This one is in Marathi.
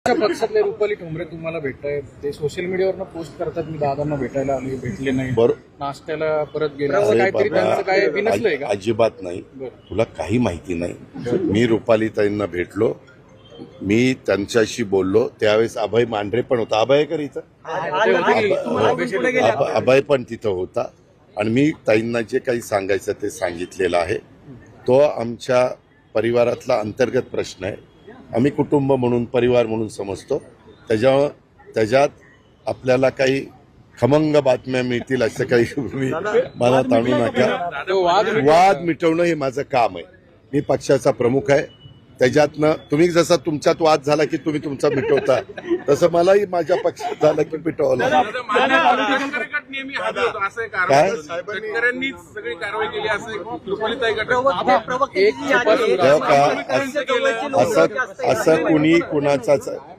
पक्षातले रुपाली ठोंबरे तुम्हाला भेटताय, ते सोशल मीडियावर पोस्ट करतात, मी दादांना भेटायला आले, भेटले नाही, नाश्त्याला परत गेले, असं काहीतरी त्यांचं काय बिनसलंय का? अजिबात नाही, तुला काही माहिती नाही. मी रुपालीताईंना भेटलो, मी त्यांच्याशी बोललो, त्यावेळेस अभय मांढरे पण होता. अभय कर इथं, अभय पण तिथं होता आणि मी ताईंना जे काही सांगायचं ते सांगितलेलं आहे. तो आमच्या परिवारातला अंतर्गत प्रश्न आहे. आम्ही कुटुंब म्हणून, परिवार म्हणून समजतो. त्याच्यात आपल्याला काही खमंग बातम्या मिळतील असं काही मनात आणू नका. वाद मिटवणं हे माझं काम आहे. मी पक्षाचा प्रमुख आहे. त्याच्यातनं तुम्ही जसा तुमच्यात वाद झाला की तुम्ही तुमचा मिटवता, तसं मलाही माझ्या पक्षात झालं की मिटवलं. असं कुणी कुणाचाच